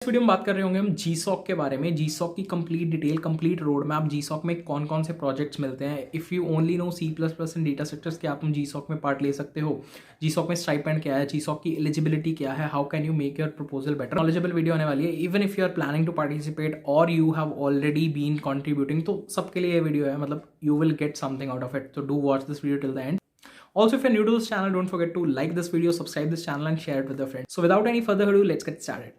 इस वीडियो में बात कर रहे होंगे हम GSOC के बारे में। GSOC की complete detail, complete road map, GSOC में कौन कौन से प्रोजेक्ट्स मिलते हैं। If you only know C++ and data structures क्या तुम GSOC में पार्ट ले सकते हो। GSOC में स्टाइपेंड क्या है, GSOC की एलिजिबिलिटी क्या है, how can you make your proposal better. Knowledgeable video आने वाली है। Even if you are planning to participate or you have already been contributing, तो सबके लिए ये वीडियो है। मतलब you will get something out of it, तो do watch this video till the end. Also, if you're new to this channel, don't forget to like this video, subscribe this channel and share it with your friends. So without any further ado, let's get started.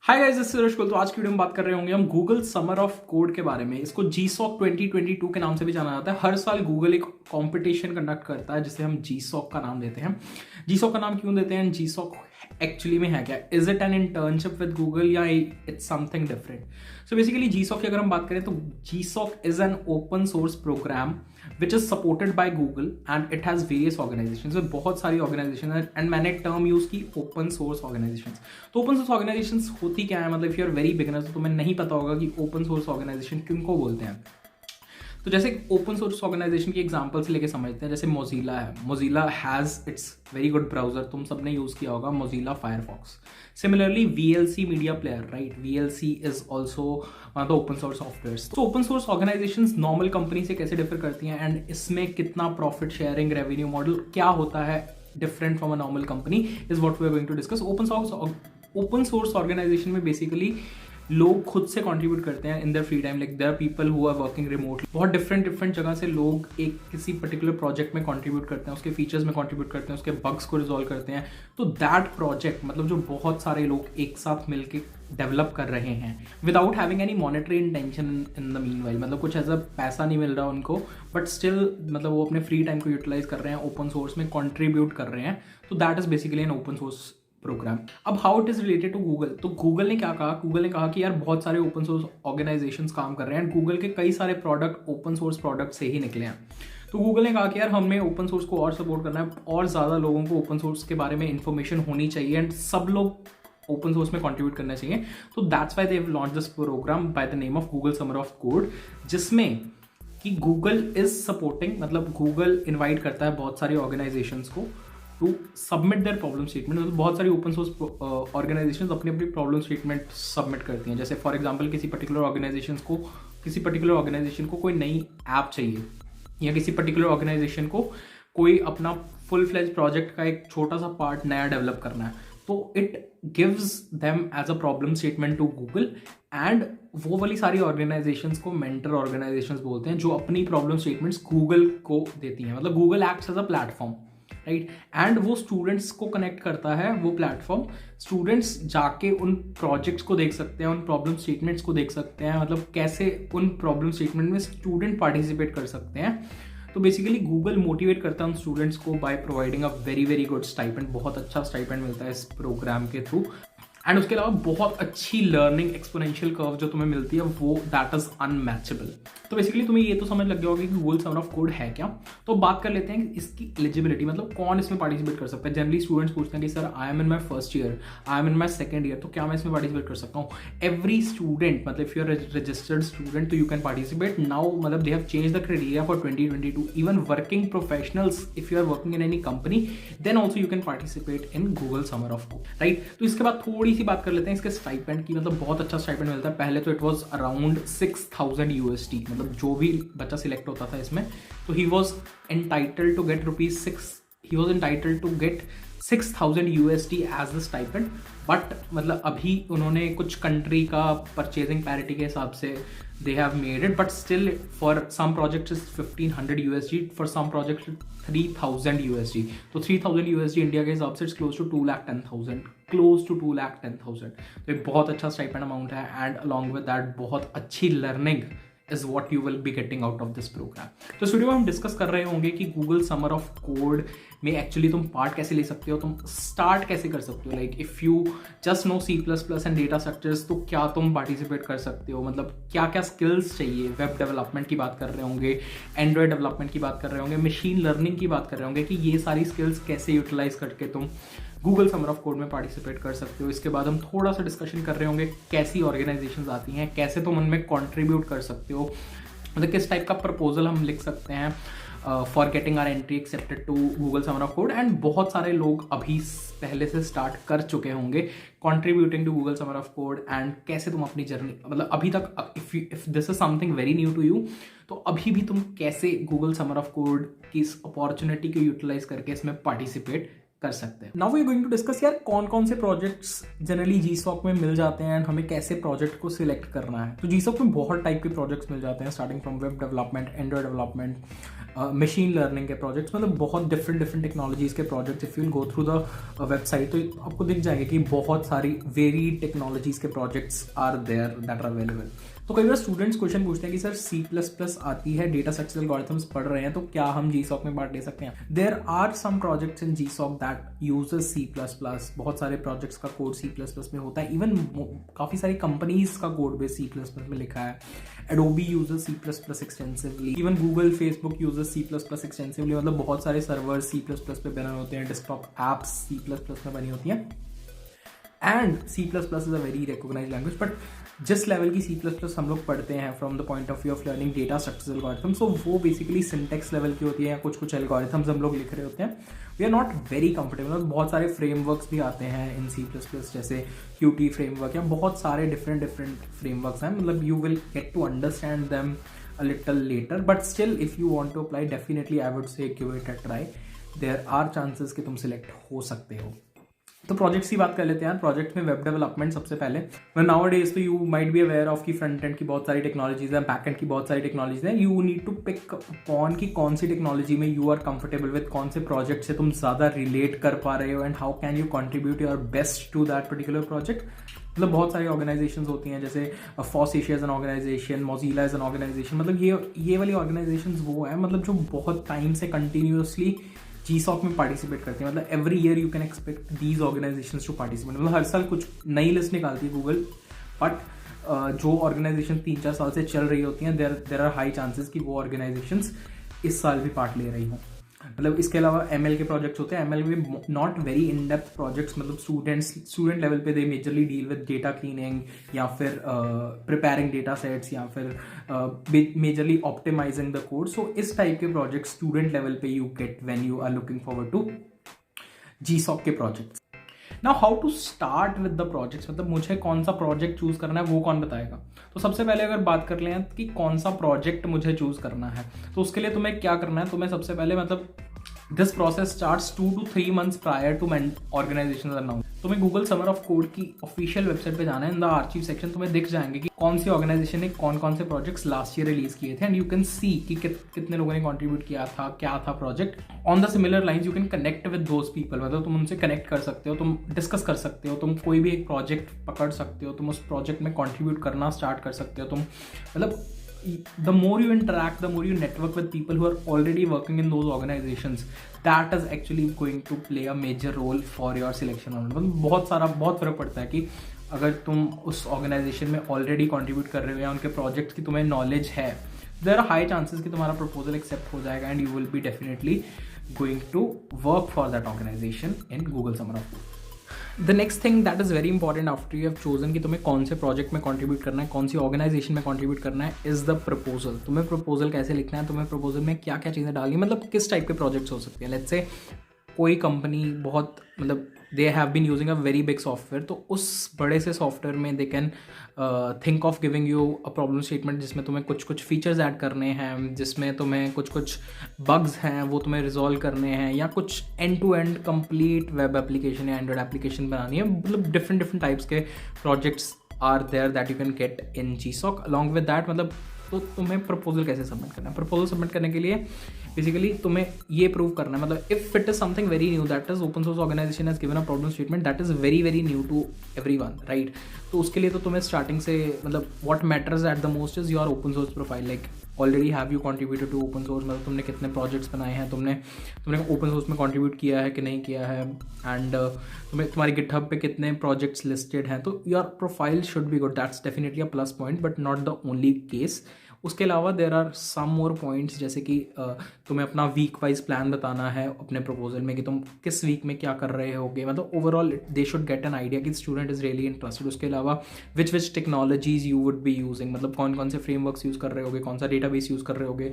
Hi guys, this is Suresh कुल। तो आज की video में बात कर रहे होंगे हम गूगल समर ऑफ कोड के बारे में। इसको GSOC 2022 के नाम से भी जाना जाता है। हर साल गूगल एक कंपटीशन कंडक्ट करता है जिसे हम GSOC का नाम देते हैं। GSOC का नाम क्यों देते हैं, GSOC एक्चुअली में है क्या? Is it an internship with Google या it's something different? So basically GSOC की अगर हम बात करें तो GSOC is an open source program which is supported by Google and it has various organizations। तो बहुत सारी ऑर्गेनाइजेशन है एंड मैंने टर्म यूज की ओपन सोर्स ऑर्गेनाइजेशंस। तो ओपन सोर्स ऑर्गेनाइजेशंस होती क्या है, मतलब if you are very beginner तो तुम्हें नहीं पता होगा कि ओपन सोर्स ऑर्गेनाइजेशन किनको बोलते हैं। तो जैसे ओपन सोर्स ऑर्गेनाइजेशन की एग्जांपल्स लेके समझते हैं। जैसे मोजिला है, Mozilla has its very good browser, तुम सबने यूज़ किया होगा Mozilla Firefox. Similarly VLC media player, right, VLC is also one of the open source softwares. तो open source organizations normal company से कैसे डिफर करती हैं एंड इसमें कितना प्रॉफिट शेयरिंग रेवेन्यू मॉडल क्या होता है different from a normal company is what we are going to discuss. Open source organisation में बेसिकली लोग खुद से कंट्रीब्यूट करते हैं in their free time. Like there are people who are working remotely. बहुत डिफरेंट जगह से लोग एक किसी पर्टिकुलर प्रोजेक्ट में कंट्रीब्यूट करते हैं, उसके फीचर्स में कंट्रीब्यूट करते हैं, उसके बग्स को रिजॉल्व करते हैं। तो दैट प्रोजेक्ट मतलब जो बहुत सारे लोग एक साथ मिलकर डेवलप कर रहे हैं without having any monetary intention in the meanwhile, मतलब कुछ ऐसा पैसा नहीं मिल रहा उनको, बट स्टिल मतलब वो अपने फ्री टाइम को यूटिलाइज कर रहे हैं, ओपन सोर्स में कंट्रीब्यूट कर रहे हैं। तो that is basically an open source program. अब how it is related to Google, तो गूगल ने क्या कहा, गूगल ने कहा कि यार बहुत सारे ओपन सोर्स ऑर्गेनाइजेशंस काम कर रहे हैं एंड गूगल के कई सारे प्रोडक्ट ओपन सोर्स प्रोडक्ट से ही निकले हैं। तो गूगल ने कहा कि यार हमें ओपन सोर्स को और सपोर्ट करना है और ज़्यादा लोगों को ओपन सोर्स के बारे में इंफॉर्मेशन होनी चाहिए एंड सब लोग ओपन सोर्स में कंट्रीब्यूट करना चाहिए। तो that's why they have launched this programme by the name of Google Summer of Code, जिसमें कि गूगल इज सपोर्टिंग, मतलब गूगल इन्वाइट करता है बहुत सारी ऑर्गेनाइजेशंस को to submit their problem statement. मतलब बहुत सारी ओपन सोर्स ऑर्गेनाइजेशंस अपनी अपनी प्रॉब्लम स्टेटमेंट सबमिट करती हैं। जैसे फॉर एग्जांपल किसी पर्टिकुलर ऑर्गेनाइजेशन को कोई नई ऐप चाहिए या किसी पर्टिकुलर ऑर्गेनाइजेशन को कोई अपना फुल फ्लेज प्रोजेक्ट का एक छोटा सा पार्ट नया डेवलप करना है, तो it gives them as a problem statement to Google and वो वाली सारी ऑर्गेनाइजेशंस को मेंटर ऑर्गेनाइजेशंस बोलते हैं जो अपनी प्रॉब्लम स्टेटमेंट्स गूगल को देती हैं। मतलब Google acts as a platform, right, and वो स्टूडेंट्स को कनेक्ट करता है वो प्लेटफॉर्म। स्टूडेंट्स जाके उन प्रोजेक्ट्स को देख सकते हैं, उन प्रॉब्लम स्टेटमेंट्स को देख सकते हैं, मतलब कैसे उन प्रॉब्लम स्टेटमेंट में स्टूडेंट पार्टिसिपेट कर सकते हैं। तो बेसिकली गूगल मोटिवेट करता है उन स्टूडेंट्स को by providing a very good stipend. बहुत अच्छा स्टाइपेंड मिलता है इस प्रोग्राम के थ्रू एंड उसके अलावा बहुत अच्छी लर्निंग एक्सपोनेंशियल कर्व जो तुम्हें मिलती है वो दैट इज अनमैचेबल। तो बेसिकली तुम्हें ये तो समझ लग गया होगा कि गूगल समर ऑफ कोड है क्या। तो बात कर लेते हैं इसकी एलिजिबिलिटी, मतलब कौन इसमें पार्टिसिपेट कर सकता है। जनरली स्टूडेंट्स पूछते हैं कि sir I am in my first year, I am in my second year, तो क्या मैं इसमें पार्टिसिपेट कर सकता हूँ? एवरी स्टूडेंट, मतलब if you are registered student तो यू कैन पार्टिसिपेट नाउ। मतलब they have change the criteria for 2022। Even working professionals, if you are working in any company then also you can participate in Google Summer of Code, right. तो इसके बाद थोड़ी सी बात कर लेते हैं इसके स्टाइपेंड की। मतलब बहुत अच्छा स्टाइपेंड मिलता है। पहले तो इट वॉज अराउंड 6000 USD, मतलब जो भी बच्चा सिलेक्ट होता था इसमें तो ही was entitled to get $6,000 USD as the stipend. But मतलब अभी उन्होंने कुछ कंट्री का परचेजिंग पैरिटी के हिसाब से they have made it, but still for some projects is 1500 USD, for some projects 3000 USD। तो 3000 USD इंडिया के हिसाब से close to 2,10,000। तो एक बहुत अच्छा स्टाइपेंड अमाउंट है एंड अलॉन्ग विद दैट बहुत अच्छी learning is what you will be getting out of this program। तो इस वीडियो में हम डिस्कस कर रहे होंगे कि गूगल समर ऑफ कोड में एक्चुअली तुम पार्ट कैसे ले सकते हो, तुम स्टार्ट कैसे कर सकते हो। Like if you just know C++ and data structures तो क्या तुम पार्टिसिपेट कर सकते हो, मतलब क्या क्या स्किल्स चाहिए। वेब डेवलपमेंट की बात कर रहे होंगे, एंड्रॉयड डेवलपमेंट की बात कर रहे होंगे, मशीन लर्निंग की बात कर रहे होंगे कि ये सारी स्किल्स कैसे यूटिलाइज करके तुम गूगल समर ऑफ कोड में पार्टिसिपेट कर सकते हो। इसके बाद हम थोड़ा सा डिस्कशन कर रहे होंगे कैसी ऑर्गेनाइजेशंस आती हैं, कैसे तुम उनमें कंट्रीब्यूट कर सकते हो, मतलब किस टाइप का प्रपोजल हम लिख सकते हैं, for getting our entry accepted to Google Summer of Code. And बहुत सारे लोग अभी पहले से स्टार्ट कर चुके होंगे contributing to Google Summer of Code. And कैसे तुम अपनी जर्नी, मतलब अभी तक if this is something very new to you, तो अभी भी तुम कैसे गूगल समर ऑफ कोड की इस अपॉर्चुनिटी को यूटिलाइज करके इसमें पार्टिसिपेट कर सकते हैं। Now we are going to discuss यार कौन कौन से प्रोजेक्ट्स जनरली जीसॉक में मिल जाते हैं एंड हमें कैसे प्रोजेक्ट को सिलेक्ट करना है। तो जीसॉक में बहुत टाइप के प्रोजेक्ट्स मिल जाते हैं, starting from web development, Android development, machine learning के प्रोजेक्ट्स, मतलब बहुत डिफरेंट टेक्नोलॉजीज के projects. If you will go through the website तो आपको दिख जाएगा कि बहुत सारी वेरिड टेक्नोलॉजीज के projects are there that are available. तो कई बार स्टूडेंट्स क्वेश्चन पूछते हैं कि सर C++ आती है, डेटा स्ट्रक्चरल एल्गोरिथम्स पढ़ रहे हैं, तो क्या हम जीसॉक में पार्ट ले सकते हैं? There are some projects in GSoC that uses C++। बहुत सारे प्रोजेक्ट्स का कोड C++ में होता है। इवन काफ़ी सारी कंपनीज का कोड भी C++ में लिखा है। Adobe uses C++ extensively, even Google, Facebook uses C++ extensively, मतलब बहुत सारे सर्वर्स C++ पे बने होते हैं, डेस्कटॉप एप्स C++ में बनी होती हैं। And C++ is a very recognised language, but जिस लेवल की C++ हम लोग पढ़ते हैं from the point of view of learning data structural algorithms, तो वो बेसिकली सिंटेक्स लेवल की होती है, या कुछ एल्गोरिथम्स हम लोग लिख रहे होते हैं। We are not very comfortable. बहुत सारे फ्रेमवर्क्स भी आते हैं इन C++, जैसे Qt फ्रेमवर्क, या बहुत सारे डिफरेंट फ्रेमवर्क्स हैं, मतलब you will get to understand them a little later, but still if you want to apply, definitely I would say give it a try. There are chances कि तुम select हो सकते हो। तो प्रोजेक्ट्स की बात कर लेते हैं। प्रोजेक्ट में वेब डेवलपमेंट सबसे पहले। नाउ डेज तो you might be aware of की फ्रंट एंड की बहुत सारी टेक्नोलॉजीज है, बैक एंड की बहुत सारी टेक्नोलॉजीज है। यू नीड टू पिक कौन की कौन सी टेक्नोलॉजी में यू आर कंफर्टेबल विद, कौन से प्रोजेक्ट से तुम ज़्यादा रिलेट कर पा रहे हो, and how can you contribute your best to that particular project. मतलब बहुत सारी ऑर्गेनाइजेशंस होती हैं, जैसे FOSS Asia is an organisation, Mozilla is an organisation. मतलब ये वाली ऑर्गेनाइजेशंस वो है, मतलब जो बहुत टाइम से कंटिन्यूसली जीसॉक में पार्टिसिपेट करती है। मतलब every year you can expect these organisations to participate. मतलब हर साल कुछ नई लिस्ट निकालती है गूगल, बट जो ऑर्गेनाइजेशन 3-4 साल से चल रही होती हैं, देयर आर हाई चांसेस कि वो ऑर्गेनाइजेशंस इस साल भी पार्ट ले रही हों। मतलब इसके अलावा ML के प्रोजेक्ट्स होते हैं। ML में not very in depth projects, मतलब स्टूडेंट लेवल पे they majorly deal with data cleaning, या फिर प्रिपेयरिंग डेटा सेट्स, या फिर majorly optimising the code. So इस टाइप के प्रोजेक्ट स्टूडेंट लेवल पे you get when you are looking forward to GSoC के projects. Now how to start with the projects, मतलब मुझे कौन सा प्रोजेक्ट चूज करना है वो कौन बताएगा। तो सबसे पहले अगर बात कर लें कि कौन सा प्रोजेक्ट मुझे चूज करना है, तो उसके लिए तुम्हें क्या करना है। तुम्हें सबसे पहले, मतलब this process starts 2 to 3 months prior to organisation announce. तुम्हें गूगल समर ऑफ कोड की ऑफिशियल वेबसाइट पे जाना है। इन द आर्चिव सेक्शन तुम्हें दिख जाएंगे कि कौन सी ऑर्गेनाइजेशन ने कौन कौन से प्रोजेक्ट्स लास्ट ईयर रिलीज किए थे, एंड यू कैन सी कि कितने लोगों ने कॉन्ट्रीब्यूट किया था, क्या था project. On the similar lines you can connect with those people, मतलब तुम उनसे कनेक्ट कर सकते हो, तुम डिस्कस कर सकते हो, तुम कोई भी एक प्रोजेक्ट पकड़ सकते हो, तुम उस प्रोजेक्ट में कॉन्ट्रीब्यूट करना स्टार्ट कर सकते हो। तुम मतलब the more you interact, the more you network with people who are already working in those organizations, that is actually going to play a major role for your selection। मतलब बहुत फर्क पड़ता है कि अगर तुम उस ऑर्गेनाइजेशन में ऑलरेडी कॉन्ट्रीब्यूट कर रहे हो या उनके प्रोजेक्ट की तुम्हें नॉलेज है, देयर आर हाई चांसेस कि तुम्हारा प्रपोजल एक्सेप्ट हो जाएगा, and you will be definitely going to work for that organisation in Google Summer of Code. The next thing that is very important after you have chosen कि तुम्हें कौन से project में contribute करना है, कौन सी ऑर्गेनाइजेशन में कंट्रीब्यूट करना है, इज़ द प्रपोजल। तुम्हें प्रपोजल कैसे लिखना है, तुम्हें प्रपोजल में क्या क्या चीज़ें डालनी, मतलब किस टाइप के प्रोजेक्ट्स हो सकते हैं। लेट्स से कोई कंपनी बहुत, मतलब they have been using a very big software, तो उस बड़े से सॉफ्टवेयर में they can think of giving you a problem statement, जिसमें तुम्हें कुछ फीचर्स ऐड करने हैं, जिसमें तुम्हें कुछ बग्स हैं वो तुम्हें रिजॉल्व करने हैं, या कुछ end to end complete web application या एंड्रॉइड एप्लीकेशन बनानी है। मतलब डिफरेंट टाइप्स के projects are there that you can get in GSoC. Along with that, मतलब तो तुम्हें प्रपोजल कैसे सबमिट करना है। प्रपोजल सबमिट करने के लिए बेसिकली तुम्हें ये प्रूव करना है, मतलब if it is something very new, that is open source organisation has given a problem statement that is very new to everyone, right. तो उसके लिए तो तुम्हें स्टार्टिंग से, मतलब what matters at the most is your open source profile, like already have you contributed to open source, मतलब तुमने कितने प्रोजेक्ट्स बनाए हैं, तुमने ओपन सोर्स में कॉन्ट्रीब्यूट किया है कि नहीं किया है, एंड तुम्हारी गिटहब पे कितने प्रोजेक्ट्स लिस्टेड हैं। तो your profile should be good, that's definitely a plus point, but not the only case. उसके अलावा there are some more points, जैसे कि तुम्हें अपना वीक वाइज प्लान बताना है अपने प्रपोजल में कि तुम किस वीक में क्या कर रहे होगे, मतलब overall they should get an idea कि स्टूडेंट इज़ रियली इंटरेस्टेड। उसके अलावा which technologies you would be using, मतलब कौन कौन से फ्रेमवर्क्स यूज़ कर रहे होगे, कौन सा डेटाबेस यूज़ कर रहे होगे,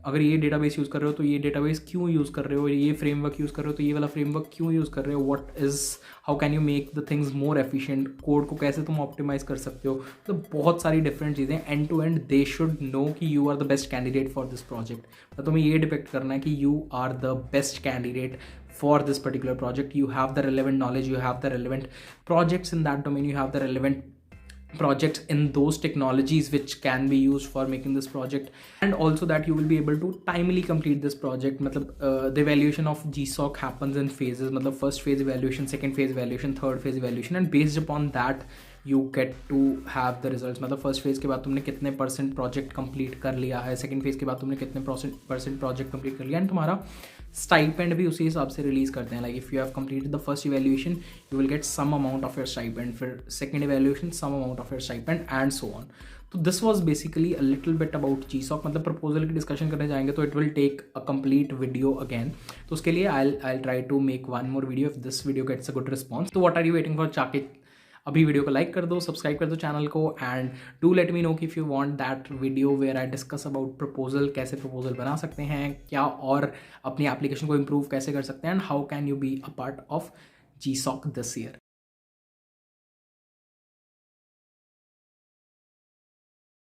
अगर ये डेटाबेस यूज़ कर रहे हो तो ये डेटाबेस क्यों यूज़ कर रहे हो, ये फ्रेमवर्क यूज़ कर रहे हो तो ये वाला फ्रेमवर्क क्यों यूज़ कर रहे हो, what is, how can you make the things more efficient, code को कैसे तुम ऑप्टिमाइज़ कर सकते हो। तो बहुत सारी डिफरेंट चीज़ें end to end they should know कि you are the best candidate for this project. तो तुम्हें ये डिपेक्ट करना है कि you are the best candidate for this particular project. You have the relevant knowledge, you have the relevant projects in that domain, you have the relevant projects in those technologies which can be used for making this project, and also that you will be able to timely complete this project. मतलब the evaluation of GSOC happens in phases, मतलब first phase evaluation, second phase evaluation, third phase evaluation, and based upon that you get to have the results. मतलब first phase के बाद तुमने कितने % project complete कर लिया है, सेकंड फेज़ के बाद तुमने कितने % प्रोजेक्ट कंप्लीट कर लिया, एंड तुम्हारा स्टाइपेंड भी उसी हिसाब से रिलीज़ करते हैं। Like if you have completed the first evaluation you will get some amount of your stipend, फिर second evaluation some amount of your stipend and so on. तो this was basically a little bit about GSOC। मतलब proposal की discussion करने जाएंगे तो it will take a complete video again, तो उसके लिए I try to make one more video if this video gets a good response. तो what are you waiting for? जाके अभी वीडियो को लाइक कर दो, सब्सक्राइब कर दो चैनल को, and do let me know कि if you want that video where I discuss about proposal, कैसे प्रपोजल बना सकते हैं क्या, और अपनी एप्लीकेशन को इम्प्रूव कैसे कर सकते हैं, and how can you be a part of GSOC this year.